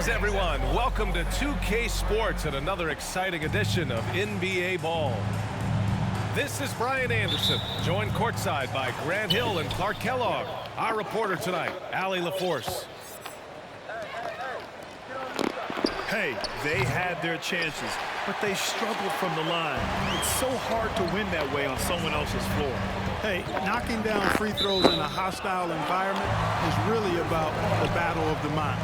Greetings, everyone. Welcome to 2K Sports and another exciting edition of NBA Ball. This is Brian Anderson, joined courtside by Grant Hill and Clark Kellogg. Our reporter tonight, Allie LaForce. Hey, they had their chances, but they struggled from the line. It's so hard to win that way on someone else's floor. Hey, knocking down free throws in a hostile environment is really about the battle of the mind.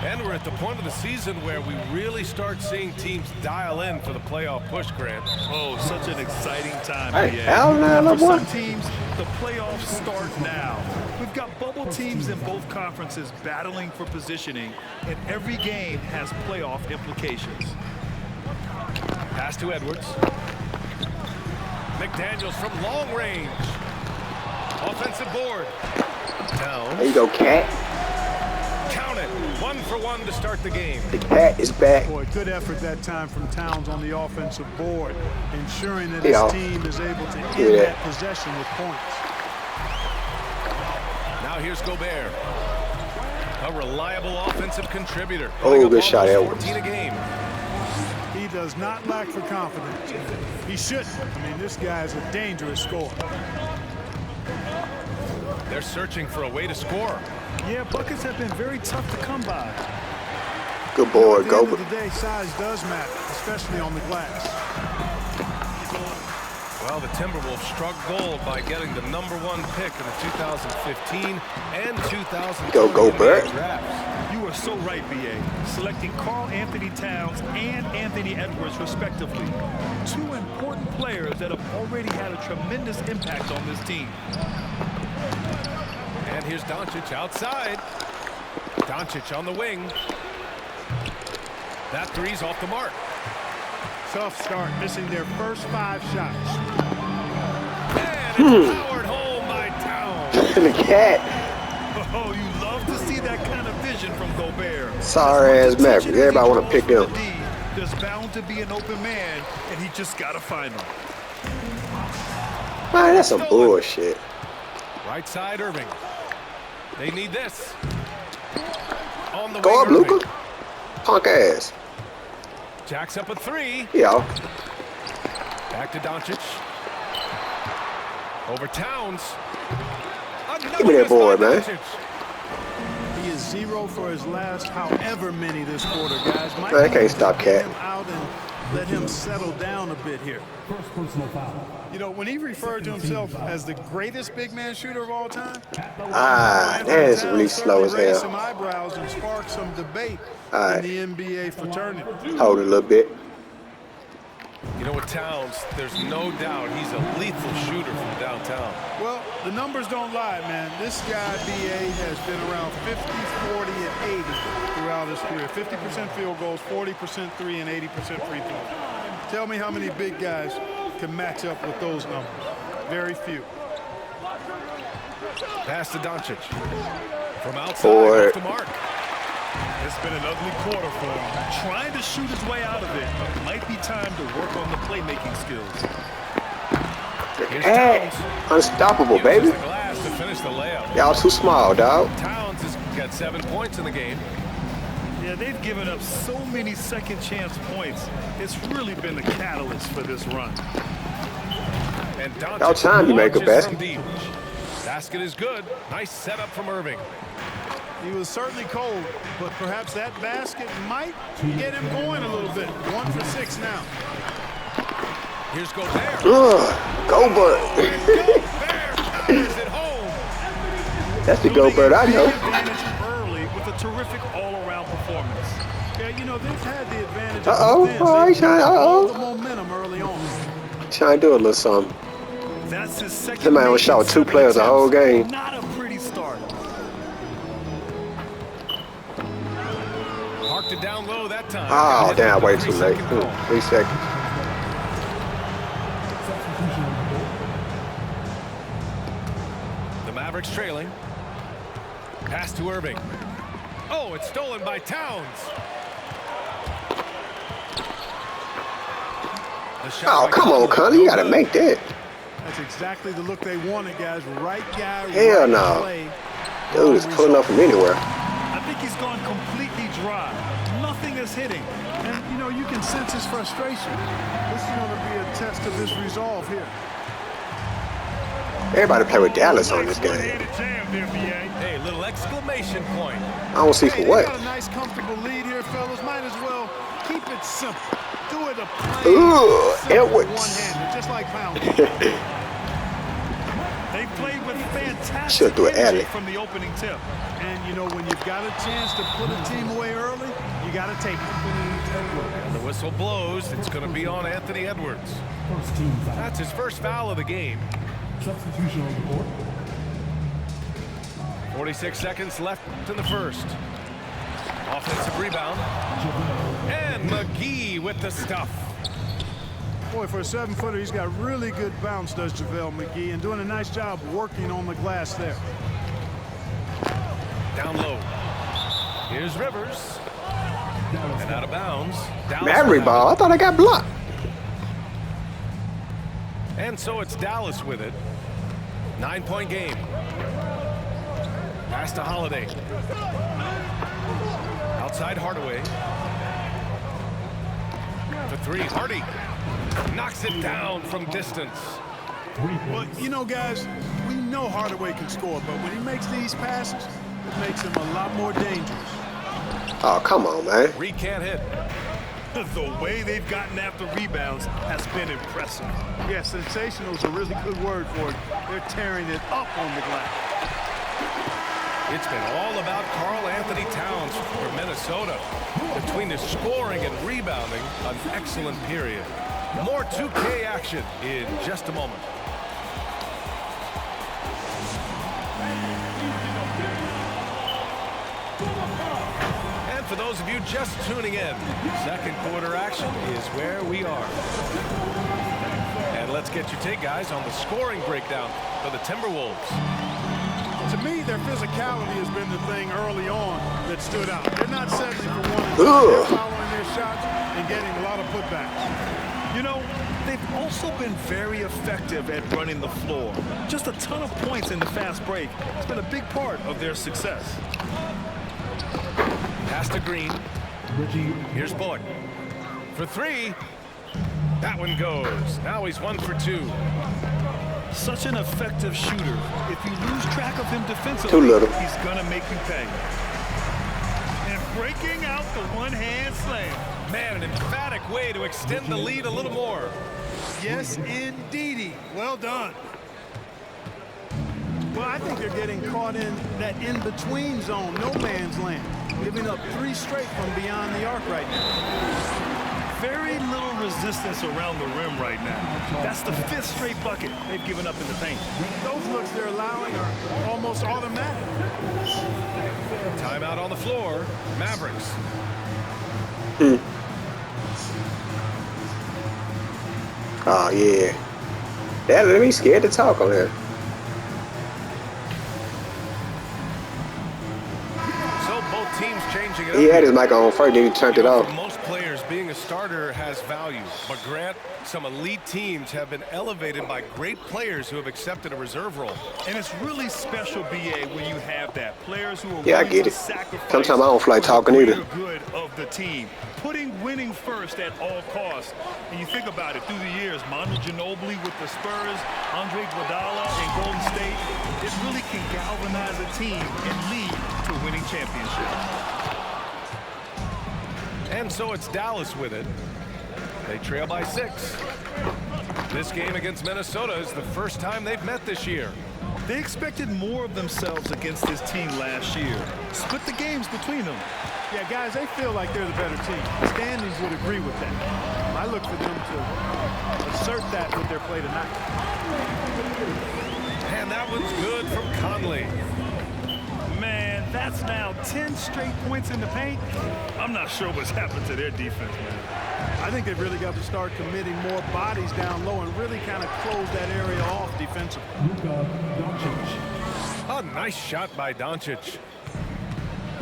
And we're at the point of the season where we really start seeing teams dial in for the playoff push, Grant. Oh, such an exciting time. Hey, hell no, for some teams, the playoffs start now. We've got bubble teams in both conferences battling for positioning, and every game has playoff implications. Pass to Edwards. McDaniels from long range. Offensive board. Down. There you go, Cat. Count it. 1 for 1 to start the game. The Cat is back. Boy, good effort that time from Towns on the offensive board, ensuring that his team is able to end that possession with points. Now here's Gobert. A reliable offensive contributor. Oh, good shot, Edwards. 14 a game. He does not lack for confidence. He shouldn't. I mean, this guy is a dangerous scorer. They're searching for a way to score. Yeah, buckets have been very tough to come by. Good board, At the end Gobert. of the day, size does matter, especially on the glass. Well, the Timberwolves struck gold by getting the #1 pick in the 2015 and 2020 Go, Gobert. drafts. You are so right, B.A. Selecting Karl Anthony Towns and Anthony Edwards, respectively. Two important players that have already had a tremendous impact on this team. And here's Doncic outside. Doncic on the wing. That three's off the mark. Tough start, missing their first 5 shots. And it's powered home by Towns. The Cat. Oh, you love to see that kind of vision from Gobert. Sorry ass Mavericks. Everybody want to pick them. There's bound to be an open man, and he just got to find him. Man, that's some bullshit. Right side, Irving. They need this. On the Go up, wing, Irving. Luka. Punk ass. Jacks up a 3. Yeah. Back to Doncic. Over Towns. Give me that board, man. He is 0 for his last however many this quarter, guys. Man, I can't stop Cat. Get him out and let him settle down a bit here. You know, when he referred to himself as the greatest big man shooter of all time, Ah, that is really slow as raised some hell. eyebrows and sparked some debate Alright. in the NBA fraternity. Hold it a little bit. You know, with Towns, there's no doubt he's a lethal shooter from downtown. Well, the numbers don't lie, man. This guy, BA, has been around 50, 40, and 80 throughout his career. 50% field goals, 40% 3, and 80% free throws. Tell me how many big guys can match up with those numbers. Very few. Pass to Doncic. From outside, Four. off the mark. It's been an ugly quarter for him. Trying to shoot his way out of it. Might be time to work on the playmaking skills. Here's Cat. Towns. Unstoppable, Uses baby. the glass to finish the layup. Y'all too small, dog. Towns has got 7 points in the game. Yeah, they've given up so many second chance points. It's really been the catalyst for this run. And Doncic About time you make a launches from basket. deep. Basket is good. Nice setup from Irving. He was certainly cold, but perhaps that basket might get him going a little bit. 1 for 6 now. Here's Gobert. Gobert. Gobert powers it home. That's the Gobert I know. Advantage early with a terrific all-around performance. Yeah, you know, they've had the advantage. Uh-oh. of defense. All right, They've Sean, had all uh-oh. the momentum early on. Trying to do a little something. That's his second. That man was shot with 2 players the whole game. Not a pretty start. Parked it down low that time. Oh, damn, way too 3 late. second call. 3 seconds. The Mavericks trailing. Pass to Irving. Oh, it's stolen by Towns. Oh, come on, Conley. You got to make that. That's exactly the look they wanted, guys. Right guy, Hell right no. play. Dude is pulling up from anywhere. I think he's gone his hitting. And, you know, you can sense his frustration. This is going to be a test of his resolve here. Everybody play with Dallas on this game. Hey, little exclamation point. I don't see for Hey, what. they got a nice, comfortable lead here, fellas. Might as well keep it simple. Do it a Ooh, plain, Edwards. one-handed, just like pound. They played with fantastic Should've threw an energy alley. from the opening tip. And, you know, when you've got a chance to put a team away early, you got to take it. And the whistle blows. It's going to be on Anthony Edwards. That's his first foul of the game. Substitution on the court. 46 seconds left in the first. Offensive rebound. And McGee with the stuff. Boy, for a 7-footer, he's got really good bounce, does JaVale McGee, and doing a nice job working on the glass there. Down low. Here's Rivers. And out of bounds. Dallas Maverick ball. I thought I got blocked. And so it's Dallas with it. 9-point game. Pass to Holiday. Outside Hardaway. For three, Hardy. Knocks it down from distance. Well, you know, guys, we know Hardaway can score, but when he makes these passes, it makes him a lot more dangerous. Oh, come on, man. Reed can't hit. The way they've gotten after rebounds has been impressive. Yeah, sensational is a really good word for it. They're tearing it up on the glass. It's been all about Karl Anthony Towns for Minnesota. Between his scoring and rebounding, an excellent period. More 2K action in just a moment. And for those of you just tuning in, second quarter action is where we are. And let's get your take, guys, on the scoring breakdown for the Timberwolves. To me, their physicality has been the thing early on that stood out. They're not settling for one and two. They're following their shots and getting a lot of putbacks. You know, they've also been very effective at running the floor. Just a ton of points in the fast break. It's been a big part of their success. Pass to Green. Here's Bullock. For three. That one goes. Now he's 1 for 2. Such an effective shooter. If you lose track of him defensively, Too little. he's gonna make you pay. And breaking out the one-hand slam. Man, an emphatic way to extend the lead a little more. Yes, indeedy. Well done. Well, I think they're getting caught in that in-between zone, no man's land, giving up 3 straight from beyond the arc right now. Very little resistance around the rim right now. That's the 5th straight bucket they've given up in the paint. Those looks they're allowing are almost automatic. Timeout on the floor. Mavericks. Oh, yeah. That let me scared to talk on here. So both teams changing it up. He had his mic on first, then he turned it For off. most players, being a starter has value. But Grant, some elite teams have been elevated by great players who have accepted a reserve role. And it's really special, BA, when you have that. Players who are Yeah, I willing get to it. sacrifice Sometimes I don't feel like for the talking either. greater good of the team. Putting winning first at all costs. And you think about it, through the years, Manu Ginobili with the Spurs, Andre Iguodala in Golden State, it really can galvanize a team and lead to winning championships. And so it's Dallas with it. They trail by 6. This game against Minnesota is the first time they've met this year. They expected more of themselves against this team last year. Split the games between them. Yeah, guys, they feel like they're the better team. The standings would agree with that. I look for them to assert that with their play tonight. And that one's good from Conley. Man, that's now 10 straight points in the paint. I'm not sure what's happened to their defense, man. I think they've really got to start committing more bodies down low and really kind of close that area off defensively. Luka Doncic. A nice shot by Doncic.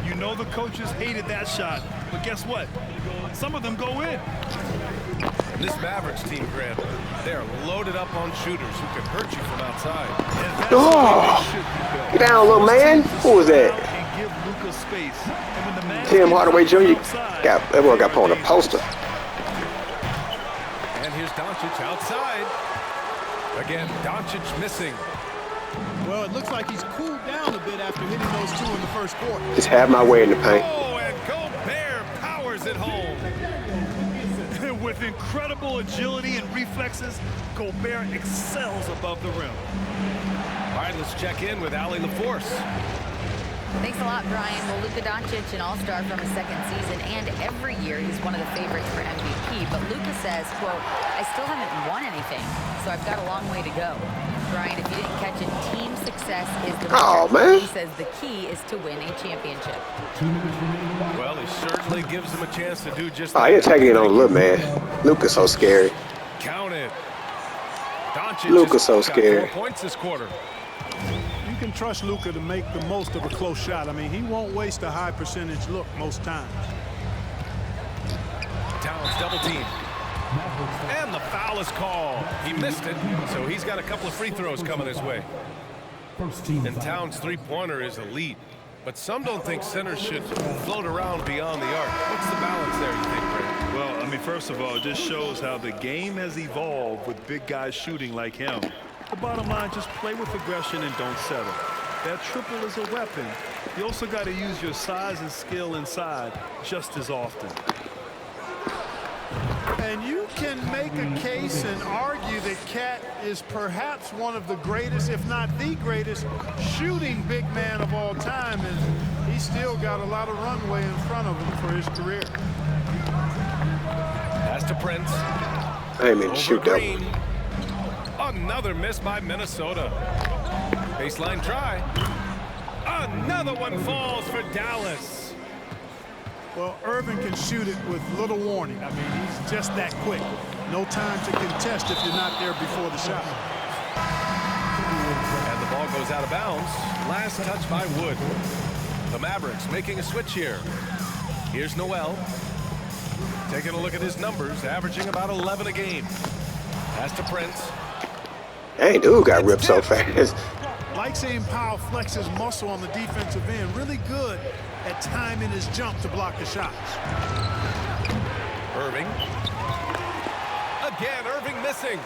You know the coaches hated that shot, but guess what? Some of them go in. This Mavericks team, Grant, they are loaded up on shooters who can hurt you from outside. And that's Oh, the way they should be built. get down, little man. Who was that? And give Luka space. And when the Mavs Tim Hardaway Jr. outside. That boy got put on a poster. And here's Doncic outside. Again, Doncic missing. Well, it looks like he's cooled down a bit after hitting those two in the first quarter. Just have my way in the paint. Oh, and Gobert powers it home. With incredible agility and reflexes, Gobert excels above the rim. All right, let's check in with Allie LaForce. Thanks a lot, Brian. Well, Luka Doncic, an all-star from his second season, and every year he's one of the favorites for MVP. But Luka says, quote, I still haven't won anything, so I've got a long way to go. Brian, if you didn't catch it, team success is the Oh, measure. man. He says the key is to win a championship. 2 minutes remaining. Well, he certainly gives him a chance to do just Oh, that. you're taking it on a little man. Luka's so scary. Count it. Doncic Luka's so got scary. 4 points this quarter. You can trust Luka to make the most of a close shot. I mean, he won't waste a high percentage look most times. Towns double team. And the foul is called. He missed it, so he's got a couple of free throws coming his way. First team And foul. Towns' three-pointer is elite. But some don't think centers should float around beyond the arc. What's the balance there, you think, Brent? Well, I mean, first of all, it just shows how the game has evolved with big guys shooting like him. The bottom line, just play with aggression and don't settle. That triple is a weapon. You also got to use your size and skill inside just as often. And you can make a case and argue that Cat is perhaps one of the greatest, if not the greatest, shooting big man of all time. And he's still got a lot of runway in front of him for his career. Pass to Prince. I ain't mean to Over shoot that Green. one. Another miss by Minnesota. Baseline try. Another one falls for Dallas. Well, Irvin can shoot it with little warning. I mean, he's just that quick. No time to contest if you're not there before the shot. And the ball goes out of bounds. Last touch by Wood. The Mavericks making a switch here. Here's Noel. Taking a look at his numbers, averaging about 11 a game. Pass to Prince. Dang, dude got ripped so fast. Like seeing Powell flex his muscle on the defensive end. Really good at timing his jump to block the shots. Irving. Again, Irving missing.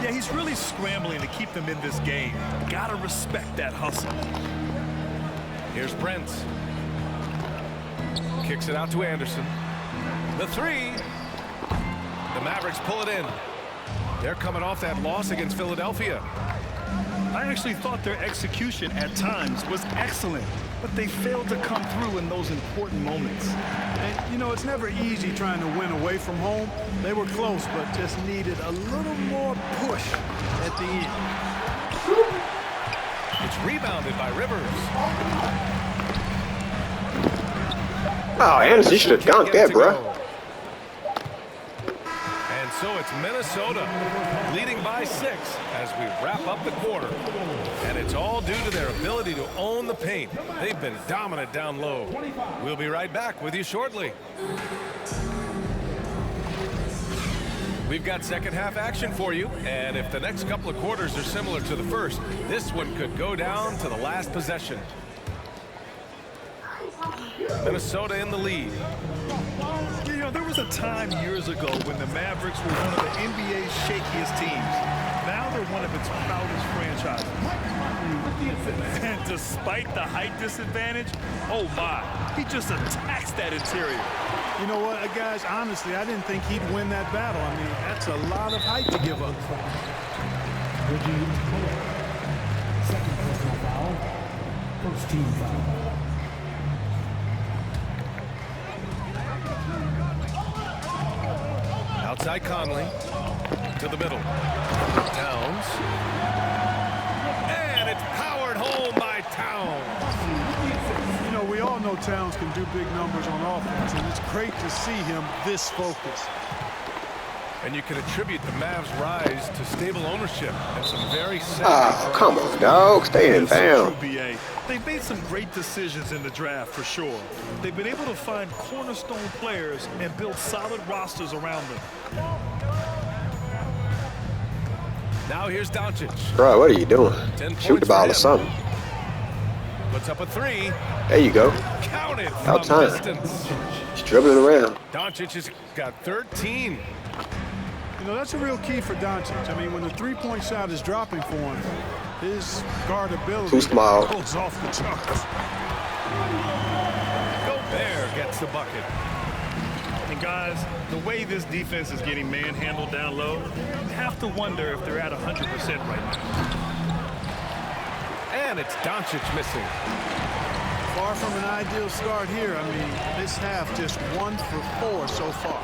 Yeah, he's really scrambling to keep them in this game. Gotta respect that hustle. Here's Prince. Kicks it out to Anderson. The three. The Mavericks pull it in. They're coming off that loss against Philadelphia. I actually thought their execution at times was excellent, but they failed to come through in those important moments. And, you know, it's never easy trying to win away from home. They were close, but just needed a little more push at the end. It's rebounded by Rivers. Oh, Anderson, you should have Can't dunked get it that, to bro. go. And so it's Minnesota leading by 6 as we wrap up the quarter. And it's all due to their ability to own the paint. They've been dominant down low. We'll be right back with you shortly. We've got second half action for you, and if the next couple of quarters are similar to the first, this one could go down to the last possession. Minnesota in the lead. You know, there was a time years ago when the Mavericks were one of the NBA's shakiest teams. Now they're one of its proudest franchises. And despite the height disadvantage, oh my, he just attacks that interior. You know what, guys, honestly, I didn't think he'd win that battle. I mean, that's a lot of height to give up. Reggie Miller. Second personal foul. First team foul. Outside Conley to the middle. Towns. And it's powered home by Towns. You know, we all know Towns can do big numbers on offense, and it's great to see him this focused. And you can attribute the Mavs' rise to stable ownership and some very Oh, come on, dog. Stay in True, down. BA. They've made some great decisions in the draft for sure. They've been able to find cornerstone players and build solid rosters around them. Now here's Doncic. Bro, what are you doing? 10 Shoot the points ball for or him. something. puts up a three. There you go. Counted About from time. distance. Just dribbling around. Doncic has got 13. You know, that's a real key for Doncic. I mean, when the three-point shot is dropping for him, his guardability Too small. goes off the charts. Gobert gets the bucket. And guys, the way this defense is getting manhandled down low, you have to wonder if they're at 100% right now. And it's Doncic missing. Far from an ideal start here. I mean, this half just 1 for 4 so far.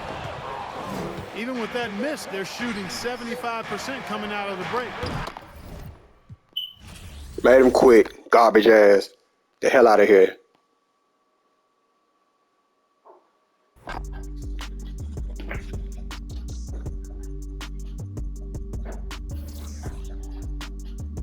Even with that miss, they're shooting 75% coming out of the break. Made him quit. Garbage ass. The hell out of here.